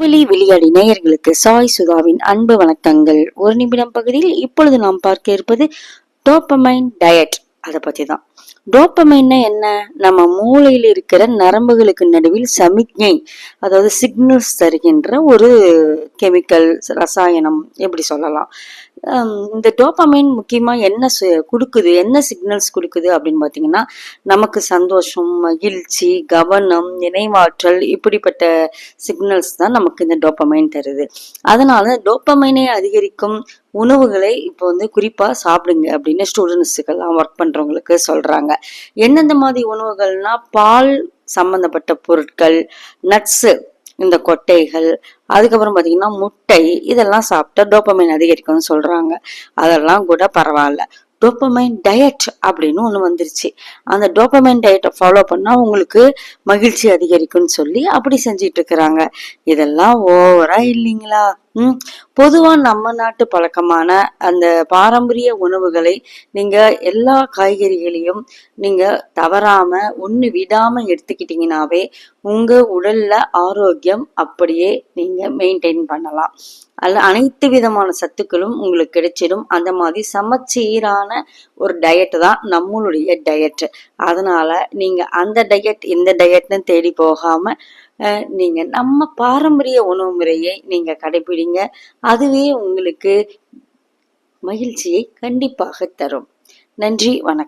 வானவெளி விளையாடி நேயர்களுக்கு சாய் சுதாவின் அன்பு வணக்கங்கள். ஒரு நிமிடம் பகுதியில் இப்பொழுது நாம் பார்க்க இருப்பது டோபமைன் டயட். அதை பத்தி தான். டோபமைன்னா என்ன? நம்ம மூளையில் இருக்கிற நரம்புகளுக்கு நடுவில் சமிக்ஞை, அதாவது சிக்னல்ஸ் தருகின்ற ஒரு கெமிக்கல், ரசாயனம் எப்படி சொல்லலாம். இந்த டோபமைன் முக்கியமா என்ன கொடுக்குது, என்ன சிக்னல்ஸ் கொடுக்குது அப்படின்னு பார்த்தீங்கன்னா, நமக்கு சந்தோஷம், மகிழ்ச்சி, கவனம், நினைவாற்றல், இப்படிப்பட்ட சிக்னல்ஸ் தான் நமக்கு இந்த டோபமைன் தருது. அதனால டோபமைனை அதிகரிக்கும் உணவுகளை இப்போ குறிப்பா சாப்பிடுங்க அப்படின்னு ஸ்டூடெண்ட்ஸுக்கெல்லாம் ஒர்க் பண்றவங்களுக்கு சொல்றாங்க. எந்தெந்த மாதிரி உணவுகள்னா, பால் சம்பந்தப்பட்ட பொருட்கள், நட்ஸ், இந்த கொட்டைகள், அதுக்கப்புறம் பாத்தீங்கன்னா முட்டை, இதெல்லாம் சாப்பிட்டா டோபமைன் அதிகரிக்கும்னு சொல்றாங்க. அதெல்லாம் கூட பரவாயில்ல. டோபமைன் டயட் அப்படின்னு ஒண்ணு வந்துருச்சு. அந்த டோபமைன் டயட்டை ஃபாலோ பண்ணா உங்களுக்கு மகிழ்ச்சி அதிகரிக்கும்னு சொல்லி அப்படி செஞ்சிட்டு இருக்கிறாங்க. இதெல்லாம் ஓவரா இல்லைங்களா? பொதுவா நம்ம நாட்டு பழக்கமான அந்த பாரம்பரிய உணவுகளை நீங்க எல்லா காய்கறிகளையும் நீங்க தவறாம ஒண்ணு விடாம எடுத்துக்கிட்டீங்கன்னாவே உங்க உடல்ல ஆரோக்கியம் அப்படியே நீங்க மெயின்டைன் பண்ணலாம். அல்ல அனைத்து விதமான சத்துக்களும் உங்களுக்கு கிடைச்சிடும். அந்த மாதிரி சமச்சீரான ஒரு டயட் தான் நம்மளுடைய டயட். அதனால நீங்க அந்த டயட் இந்த டயட்னு தேடி போகாம நீங்க நம்ம பாரம்பரிய உணவு முறையை நீங்க கடைபிடிங்க. அதுவே உங்களுக்கு மகிழ்ச்சியை கண்டிப்பாக தரும். நன்றி, வணக்கம்.